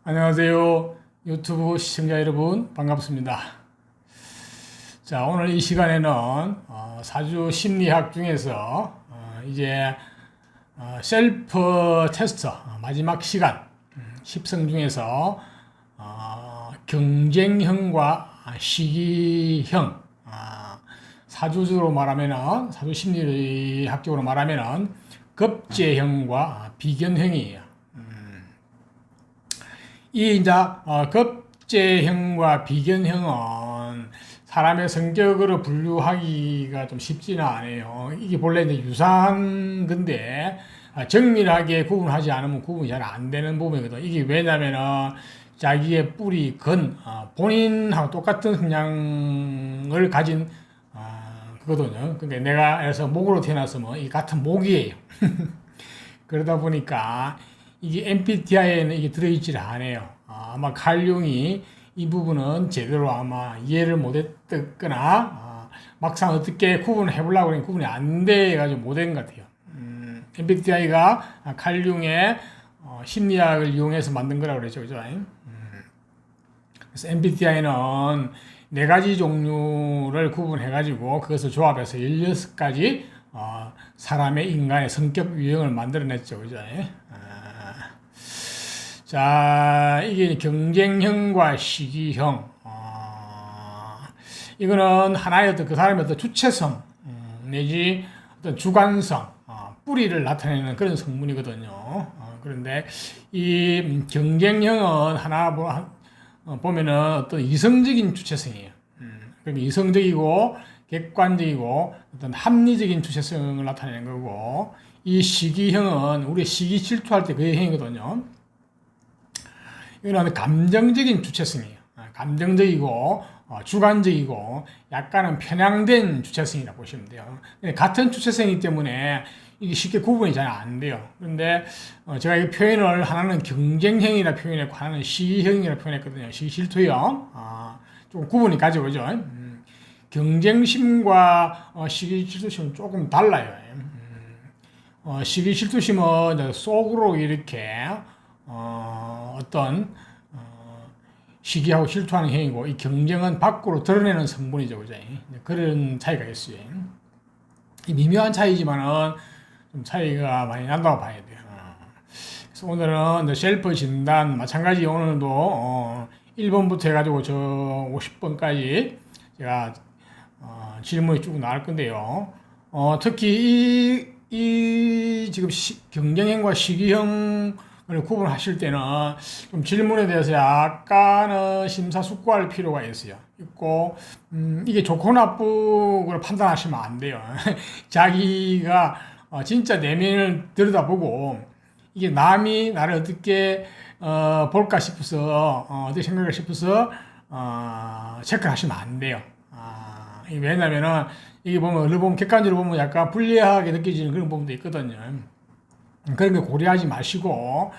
안녕하세요. 유튜브 시청자 여러분 반갑습니다. 자, 오늘 이 시간에는 사주 심리학 중에서 이제 셀프 테스트 마지막 시간 10성 중에서 경쟁형과 시기형, 사주적으로 말하면은 사주 심리학적으로 말하면은 급제형과 비견형이에요. 이 이제 급제형과 비견형은 사람의 성격으로 분류하기가 좀 쉽지는 않아요. 이게 본래 이제 유사한 건데 정밀하게 구분하지 않으면 구분이 잘 안 되는 부분이거든. 이게 왜냐면은 자기의 뿌리, 근, 본인하고 똑같은 성향을 가진 그거거든요. 근데 내가 그래서 목으로 태어났으면 이 같은 목이에요. 그러다 보니까 이게 MBTI에는 이게 들어있지를 않아요. 아마 칼융이 이 부분은 제대로 아마 이해를 못했거나 막상 어떻게 구분을 해보려고 하니 구분이 안 돼가지고 못한 것 같아요. MBTI가 칼융의 심리학을 이용해서 만든 거라고 그랬죠, 그죠? 그래서 MBTI는 네 가지 종류를 구분해가지고 그것을 조합해서 16가지 사람의 인간의 성격 유형을 만들어냈죠, 그죠? 자, 이게 경쟁형과 시기형. 이거는 하나의 어떤 그 사람의 어떤 주체성, 내지 어떤 주관성, 뿌리를 나타내는 그런 성분이거든요. 그런데 이 경쟁형은 하나 보면은 어떤 이성적인 주체성이에요. 그러니까 이성적이고 객관적이고 어떤 합리적인 주체성을 나타내는 거고, 이 시기형은 우리 시기 질투할 때 그 형이거든요. 이거는 감정적인 주체성이에요. 감정적이고 주관적이고 약간은 편향된 주체성이라고 보시면 돼요. 같은 주체성이기 때문에 이게 쉽게 구분이 잘 안 돼요. 그런데 제가 이 표현을 하나는 경쟁형이라 표현했고 하나는 시기형이라 표현했거든요. 시기 질투형. 좀 구분이 가죠, 그죠? 경쟁심과 시기 질투심은 조금 달라요. 시기 질투심은 속으로 이렇게 어떤 시기하고 질투하는 행위고, 이 경쟁은 밖으로 드러내는 성분이죠, 그죠? 그런 차이가 있어요. 이 미묘한 차이지만은 좀 차이가 많이 난다고 봐야 돼요. 그래서 오늘은 셀프 진단 마찬가지. 오늘도 1번부터 해가지고 저 50번까지 제가 질문이 쭉 나올 건데요. 특히 이 지금 경쟁형과 시기형 구분하실 때는 좀 질문에 대해서 약간은 심사숙고할 필요가 있고, 이게 좋고 나쁘고 판단하시면 안 돼요. 자기가 진짜 내면을 들여다보고 이게 남이 나를 어떻게 볼까 싶어서 어떻게 생각할까 싶어서 체크를 하시면 안 돼요. 왜냐면은 이게 보면 어느 보면 객관적으로 보면 약간 불리하게 느껴지는 그런 부분도 있거든요. 그런 거 고려하지 마시고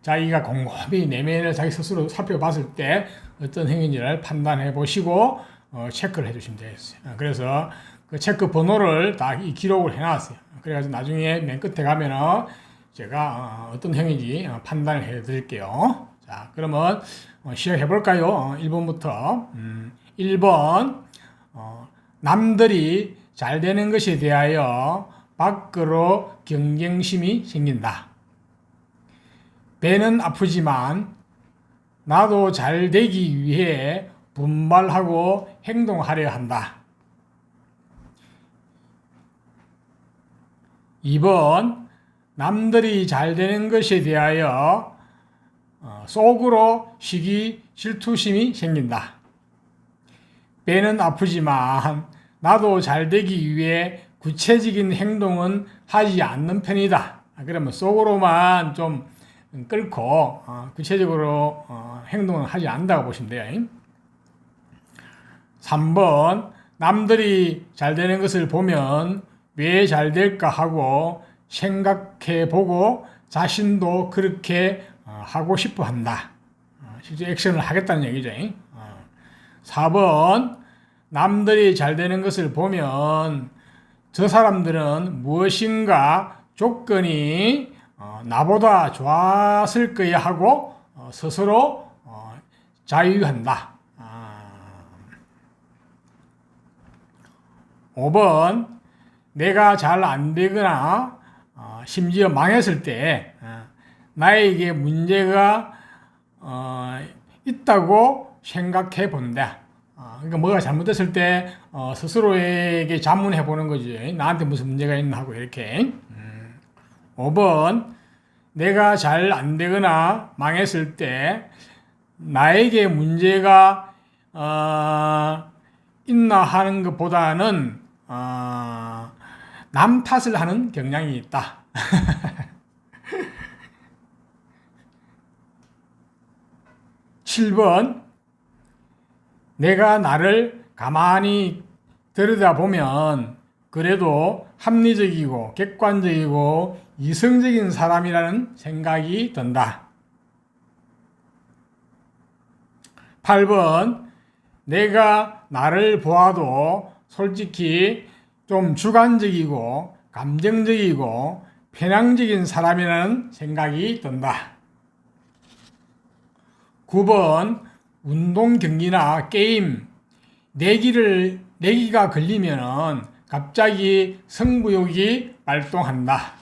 자기가 곰곰이 내면을 자기 스스로 살펴봤을 때 어떤 행위인지를 판단해 보시고 체크를 해 주시면 되겠어요. 그래서 그 체크 번호를 다 이 기록을 해 놨어요. 그래가지고 나중에 맨 끝에 가면은 제가 어떤 행위인지 판단을 해 드릴게요. 자, 그러면 시작해 볼까요? 1번부터. 1번, 남들이 잘 되는 것에 대하여 밖으로 경쟁심이 생긴다. 배는 아프지만 나도 잘 되기 위해 분발하고 행동하려 한다. 2번, 남들이 잘 되는 것에 대하여 속으로 시기 질투심이 생긴다. 배는 아프지만 나도 잘 되기 위해 구체적인 행동은 하지 않는 편이다. 그러면 속으로만 좀 끓고 구체적으로 행동은 하지 않는다고 보시면 돼요. 3번, 남들이 잘 되는 것을 보면 왜 잘 될까 하고 생각해 보고 자신도 그렇게 하고 싶어 한다. 실제 액션을 하겠다는 얘기죠. 4번, 남들이 잘 되는 것을 보면 저 사람들은 무엇인가 조건이 나보다 좋았을 거야 하고 스스로 자유한다. 5번 내가 잘 안 되거나 심지어 망했을 때 나에게 문제가 있다고 생각해 본다. 그러니까 뭐가 잘못됐을 때 스스로에게 자문해 보는 거지. 나한테 무슨 문제가 있나 하고 이렇게. 5번 내가 잘 안 되거나 망했을 때 나에게 문제가 있나 하는 것보다는 남 탓을 하는 경향이 있다. 7번 내가 나를 가만히 들여다보면 그래도 합리적이고 객관적이고 이성적인 사람이라는 생각이 든다. 8번 내가 나를 보아도 솔직히 좀 주관적이고 감정적이고 편향적인 사람이라는 생각이 든다. 9번 운동 경기나 게임 내기가 걸리면 갑자기 승부욕이 발동한다.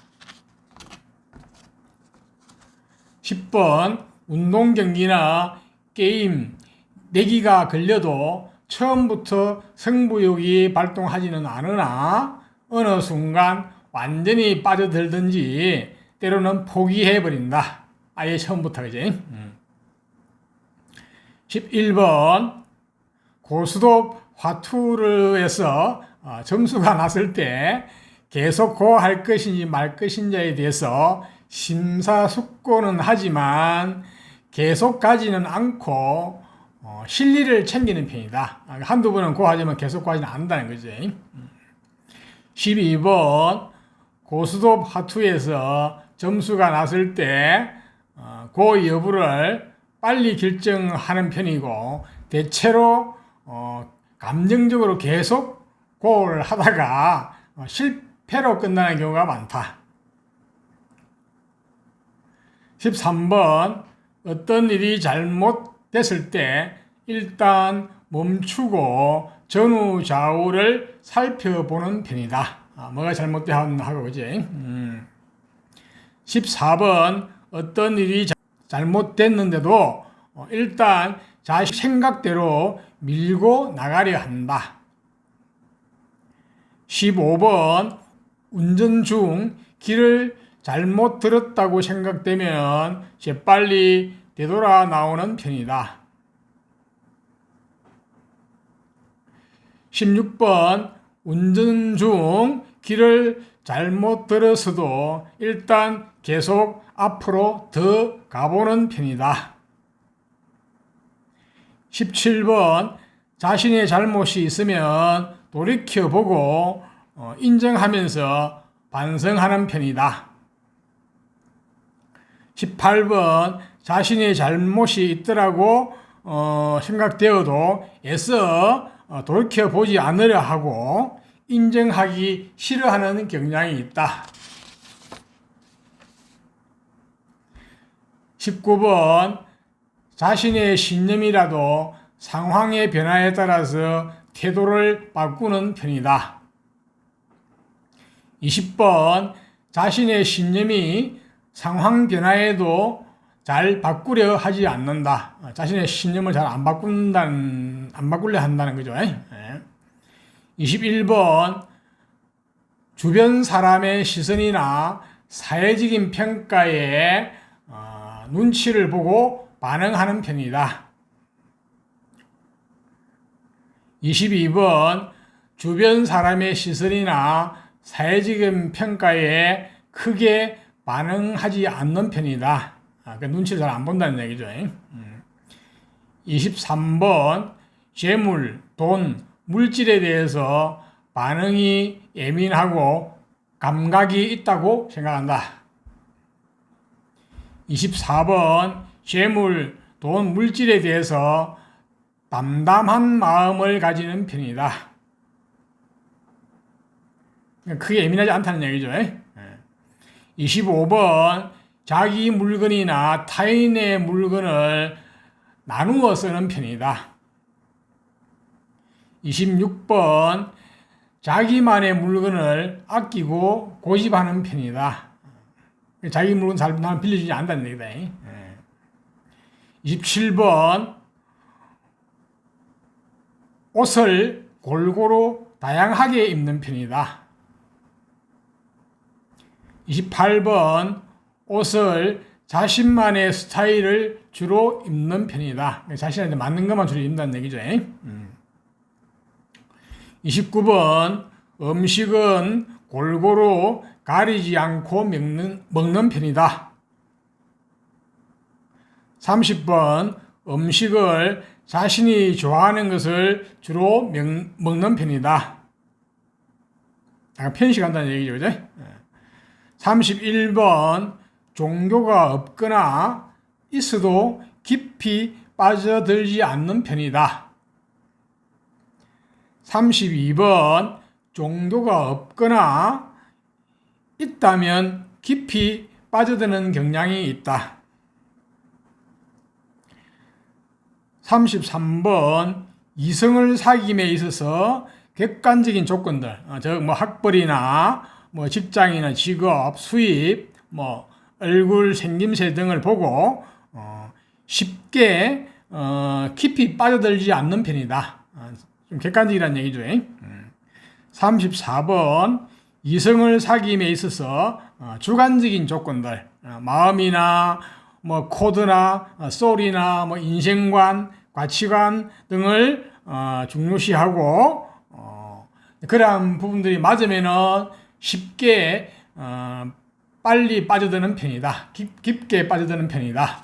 10번 운동 경기나 게임 내기가 걸려도 처음부터 승부욕이 발동하지는 않으나 어느 순간 완전히 빠져들든지 때로는 포기해버린다. 아예 처음부터 그지? 11번 고스톱 화투르에서 점수가 났을 때 계속 고 할 것인지 말 것인지에 대해서 심사숙고는 하지만 계속 가지는 않고 실리를 챙기는 편이다. 한두 번은 고 하지만 계속 가지는 않는다는 거지. 12번 고스톱 화투에서 점수가 났을 때 고 여부를 빨리 결정하는 편이고 대체로 감정적으로 계속 고를 하다가 실패로 끝나는 경우가 많다. 13번 어떤 일이 잘못됐을 때 일단 멈추고 전후 좌우를 살펴보는 편이다. 뭐가 잘못되었나 하고 그지? 14번 어떤 일이 잘못됐는데도 일단 자기 생각대로 밀고 나가려 한다. 15번 운전 중 길을 잘못 들었다고 생각되면 재빨리 되돌아 나오는 편이다. 16번 운전 중 길을 잘못 들었어도 일단 계속 앞으로 더 가보는 편이다. 17번 자신의 잘못이 있으면 돌이켜보고 인정하면서 반성하는 편이다. 18번 자신의 잘못이 있더라고 생각되어도 애써 돌이켜보지 않으려 하고 인정하기 싫어하는 경향이 있다. 19번 자신의 신념이라도 상황의 변화에 따라서 태도를 바꾸는 편이다. 20번 자신의 신념이 상황 변화에도 잘 바꾸려 하지 않는다. 자신의 신념을 잘 안 바꾸려 한다는 거죠. 21번 주변 사람의 시선이나 사회적인 평가에 눈치를 보고 반응하는 편이다. 22번 주변 사람의 시선이나 사회적인 평가에 크게 반응하지 않는 편이다. 그러니까 눈치를 잘 안 본다는 얘기죠. 23번 재물, 돈, 물질에 대해서 반응이 예민하고 감각이 있다고 생각한다. 24번 재물, 돈, 물질에 대해서 담담한 마음을 가지는 편이다. 크게 예민하지 않다는 얘기죠. 25번 자기 물건이나 타인의 물건을 나누어 쓰는 편이다. 26번 자기만의 물건을 아끼고 고집하는 편이다. 자기 물건 잘 빌려주지 않는다는 얘기다. 27번 옷을 골고루 다양하게 입는 편이다. 28번 옷을 자신만의 스타일을 주로 입는 편이다. 자신한테 맞는 것만 주로 입는다는 얘기죠. 29번 음식은 골고루 가리지 않고 먹는 편이다. 30번 음식을 자신이 좋아하는 것을 주로 먹는 편이다. 편식한다는 얘기죠. 그죠? 31번 종교가 없거나 있어도 깊이 빠져들지 않는 편이다. 32번 종교가 없거나 있다면 깊이 빠져드는 경향이 있다. 33번 이성을 사귐에 있어서 객관적인 조건들, 즉 학벌이나 직장이나 직업, 수입, 얼굴 생김새 등을 보고 쉽게 깊이 빠져들지 않는 편이다. 좀 객관적이라는 얘기죠. 34번 이성을 사귐에 있어서 주관적인 조건들, 마음이나 코드나 소리나 인생관, 가치관 등을 중요시하고 그러한 부분들이 맞으면은 쉽게 빨리 빠져드는 편이다. 깊게 빠져드는 편이다.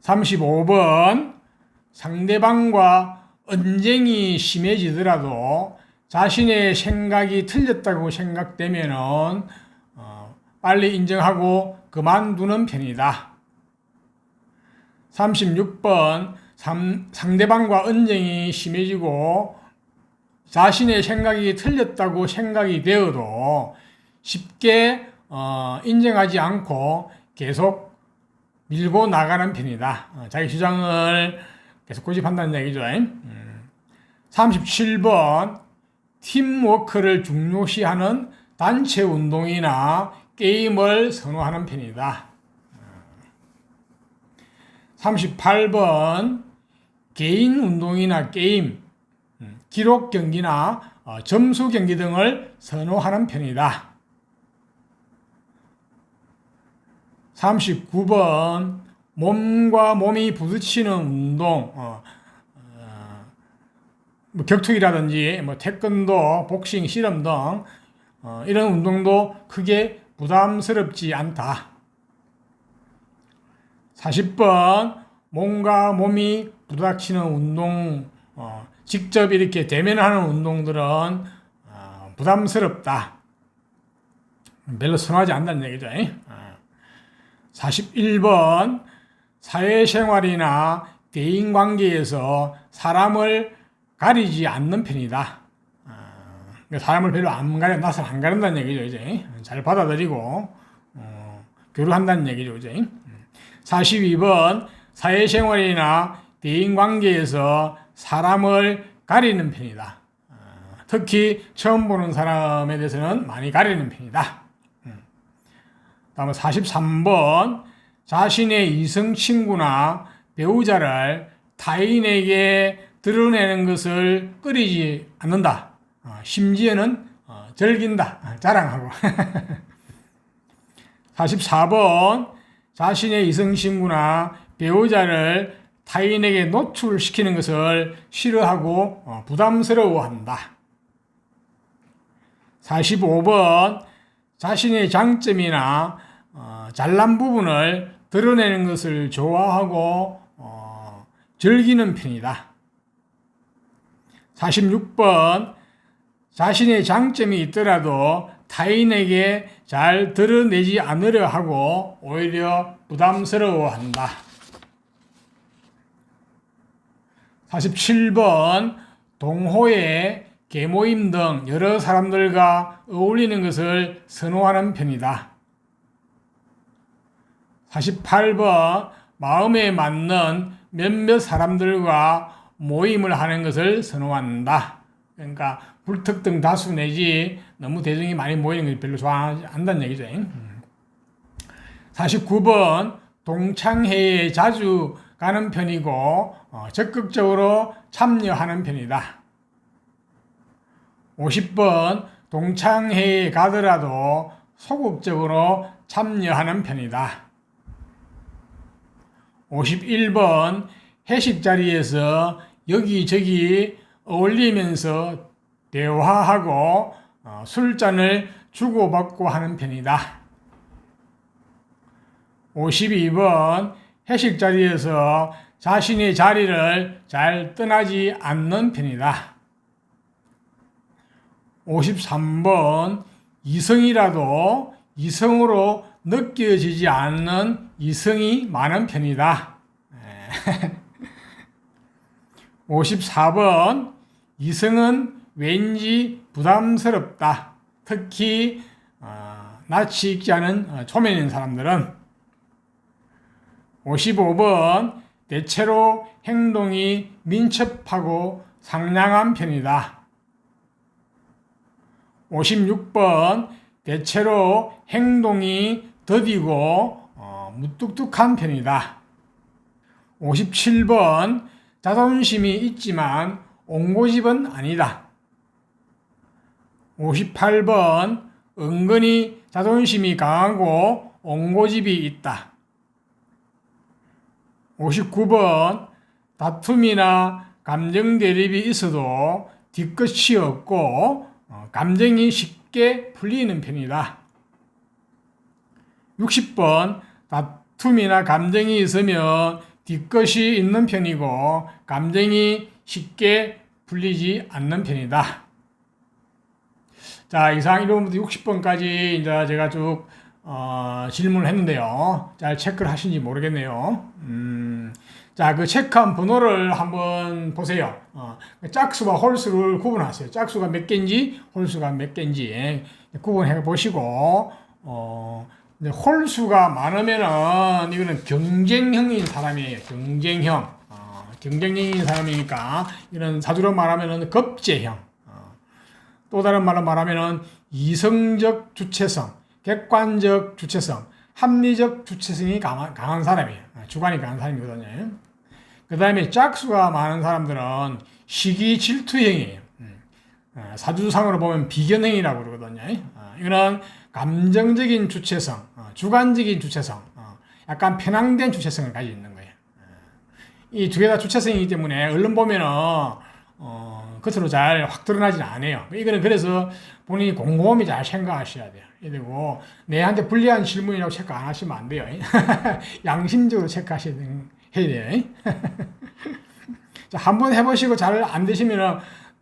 35번 상대방과 언쟁이 심해지더라도 자신의 생각이 틀렸다고 생각되면은 빨리 인정하고 그만두는 편이다. 36번 상대방과 언쟁이 심해지고 자신의 생각이 틀렸다고 생각이 되어도 쉽게 인정하지 않고 계속 밀고 나가는 편이다. 자기 주장을 계속 고집한다는 얘기죠. 37번 팀워크를 중요시하는 단체 운동이나 게임을 선호하는 편이다. 38번 개인 운동이나 게임, 기록 경기나 점수 경기 등을 선호하는 편이다. 39번 몸과 몸이 부딪히는 운동, 격투기라든지 태권도, 복싱, 씨름 등 이런 운동도 크게 부담스럽지 않다. 40번 몸과 몸이 부딪히는 운동, 직접 이렇게 대면하는 운동들은 부담스럽다. 별로 선호하지 않는다는 얘기죠. 41번 사회생활이나 대인관계에서 사람을 가리지 않는 편이다. 사람을 별로 낯을 안 가린다는 얘기죠. 이제 잘 받아들이고 교류한다는 얘기죠. 이제 42번 사회생활이나 대인관계에서 사람을 가리는 편이다. 특히 처음 보는 사람에 대해서는 많이 가리는 편이다. 다음은 43번 자신의 이성 친구나 배우자를 타인에게 드러내는 것을 꺼리지 않는다. 심지어는 즐긴다. 자랑하고. 44번 자신의 이성 친구나 배우자를 타인에게 노출시키는 것을 싫어하고 부담스러워한다. 45번 자신의 장점이나 잘난 부분을 드러내는 것을 좋아하고 즐기는 편이다. 46번 자신의 장점이 있더라도 타인에게 잘 드러내지 않으려 하고 오히려 부담스러워한다. 47번 동호회, 계모임 등 여러 사람들과 어울리는 것을 선호하는 편이다. 48번 마음에 맞는 몇몇 사람들과 모임을 하는 것을 선호한다. 그러니까 불특정 다수 내지 너무 대중이 많이 모이는 걸 별로 좋아하지 않는다는 얘기죠. 49번 동창회에 자주 가는 편이고 적극적으로 참여하는 편이다. 50번 동창회에 가더라도 소극적으로 참여하는 편이다. 51번 회식 자리에서 여기저기 어울리면서 대화하고 술잔을 주고받고 하는 편이다. 52번 회식 자리에서 자신의 자리를 잘 떠나지 않는 편이다. 53번 이성이라도 이성으로 느껴지지 않는 이성이 많은 편이다. 54번 이성은 왠지 부담스럽다. 특히 낯이 익지 않은 초면인 사람들은. 55번 대체로 행동이 민첩하고 상냥한 편이다. 56번 대체로 행동이 더디고 무뚝뚝한 편이다. 57번 자존심이 있지만 옹고집은 아니다. 58번 은근히 자존심이 강하고 옹고집이 있다. 59번 다툼이나 감정 대립이 있어도 뒤끝이 없고 감정이 쉽게 풀리는 편이다. 60번 다툼이나 감정이 있으면 뒤끝이 있는 편이고 감정이 쉽게 풀리지 않는 편이다. 자, 이상 1번부터 60번까지 이제 제가 쭉 질문을 했는데요. 잘 체크를 하신지 모르겠네요. 자, 그 체크한 번호를 한번 보세요. 짝수와 홀수를 구분하세요. 짝수가 몇 개인지, 홀수가 몇 개인지 구분해 보시고, 홀수가 많으면은 이거는 경쟁형인 사람이에요. 경쟁형. 경쟁형인 사람이니까 이런 사주로 말하면은 겁제형. 또 다른 말로 말하면은 이성적 주체성, 객관적 주체성, 합리적 주체성이 강한 사람이에요. 주관이 강한 사람이거든요. 그 다음에 짝수가 많은 사람들은 시기 질투형이에요. 사주상으로 보면 비견형이라고 그러거든요. 이거는 감정적인 주체성, 주관적인 주체성, 약간 편향된 주체성을 가지고 있는 거예요. 이 두 개 다 주체성이기 때문에 얼른 보면은 겉으로 잘 확 드러나지는 않아요. 이거는 그래서 본인이 곰곰이 잘 생각하셔야 돼요. 그리고 내한테 불리한 질문이라고 체크 안 하시면 안 돼요. 양심적으로 체크하셔야 돼요. 자, 한번 해보시고 잘 안 되시면은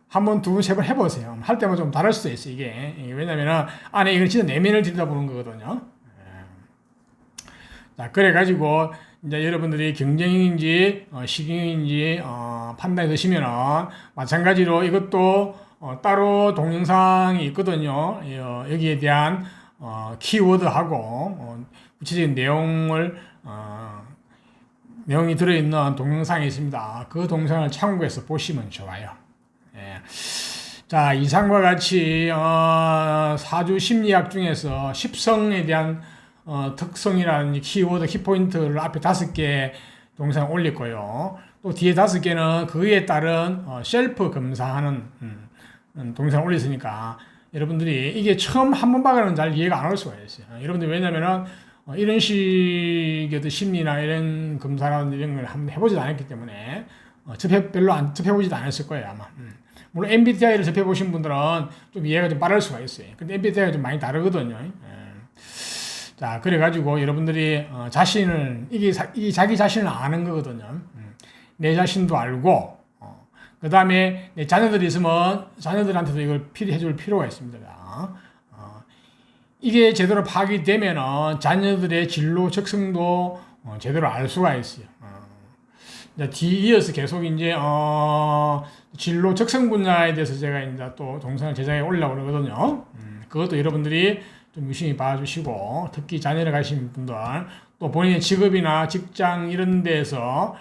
한 번, 두 번, 세 번 해보세요. 할 때마다 좀 다를 수도 있어요, 이게. 왜냐면은 안에 이건 진짜 내면을 들여다보는 거거든요. 자, 그래가지고 이제 여러분들이 경쟁인지 시기인지 판단이 되시면은 마찬가지로 이것도 따로 동영상이 있거든요. 여기에 대한 키워드하고 구체적인 내용이 들어있는 동영상이 있습니다. 그 동영상을 참고해서 보시면 좋아요. 예. 자, 이상과 같이 사주 심리학 중에서 십성에 대한 특성이라는 키워드, 키포인트를 앞에 5개 동영상 올릴 거예요. 또 뒤에 5개는 그에 따른 셀프 검사하는 동영상 올렸으니까 여러분들이 이게 처음 한 번 봐서는 잘 이해가 안 올 수가 있어요. 여러분들 왜냐면은 이런 식의 심리나 이런 검사라는 이런 걸 한번 해보지도 않았기 때문에 별로 안 접해보지도 않았을 거예요, 아마. 물론 MBTI를 접해보신 분들은 좀 이해가 좀 빠를 수가 있어요. 근데 MBTI가 좀 많이 다르거든요. 자, 그래가지고 여러분들이 이게 자기 자신을 아는 거거든요. 내 자신도 알고, 그 다음에 내 자녀들이 있으면 자녀들한테도 이걸 해줄 필요가 있습니다. 이게 제대로 파악이 되면은 자녀들의 진로 적성도 제대로 알 수가 있어요. 이제 뒤이어서 계속 이제 진로 적성 분야에 대해서 제가 이제 또 동영상을 제작해 올려고 그러거든요. 그것도 여러분들이 좀 유심히 봐주시고, 특히 자녀를 가신 분들, 또 본인의 직업이나 직장 이런 데서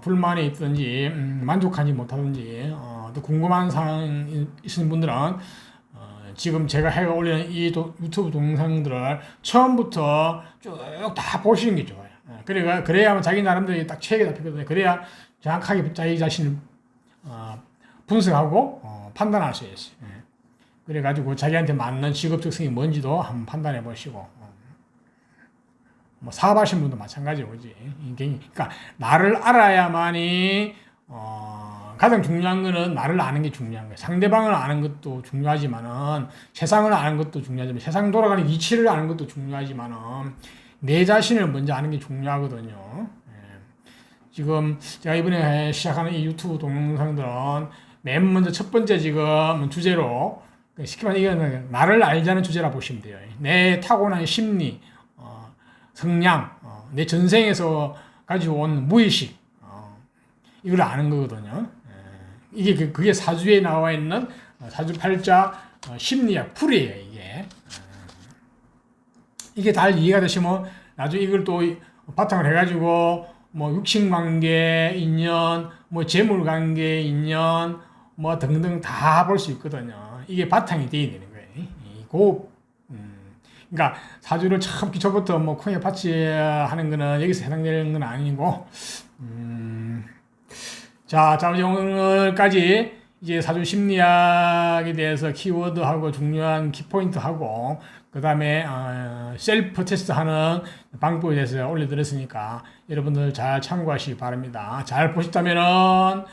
불만이 있든지 만족하지 못하든지 또 궁금한 사항이 있으신 분들은 지금 제가 해가 올리는 이 유튜브 동영상들을 처음부터 쭉 다 보시는 게 좋아요. 그래야 자기 나름대로 딱 체계 잡히거든요. 그래야 정확하게 자기 자신을 분석하고 판단할 수 있어요. 그래가지고 자기한테 맞는 직업 특성이 뭔지도 한번 판단해 보시고, 뭐 사업하시는 분도 마찬가지고, 그지? 그러니까 나를 알아야만이 가장 중요한 거는 나를 아는 게 중요한 거예요. 상대방을 아는 것도 중요하지만은, 세상을 아는 것도 중요하지만, 세상 돌아가는 이치를 아는 것도 중요하지만은, 내 자신을 먼저 아는 게 중요하거든요. 지금 제가 이번에 시작하는 이 유튜브 동영상들은 맨 먼저 첫 번째 지금 주제로, 쉽게 말해 이거는 나를 알자는 주제라 보시면 돼요. 내 타고난 심리, 성향, 내 전생에서 가지고 온 무의식, 이걸 아는 거거든요. 그게 사주에 나와 있는 사주팔자 심리학 풀이에요, 이게. 이게 잘 이해가 되시면 나중에 이걸 또 바탕을 해가지고 뭐 육신관계, 인연, 뭐 재물관계, 인연, 뭐 등등 다 볼 수 있거든요. 이게 바탕이 돼야 되는 거예요. 그러니까 사주를 처음 기초부터 뭐 크게 파치하는 거는 여기서 해당되는 건 아니고, 자, 오늘까지 이제 사주 심리학에 대해서 키워드하고 중요한 키포인트하고, 그 다음에 셀프 테스트하는 방법에 대해서 올려드렸으니까 여러분들 잘 참고하시기 바랍니다. 잘 보셨다면은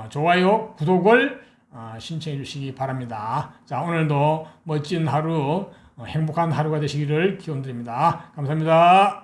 좋아요, 구독을 신청해 주시기 바랍니다. 자, 오늘도 멋진 하루, 행복한 하루가 되시기를 기원드립니다. 감사합니다.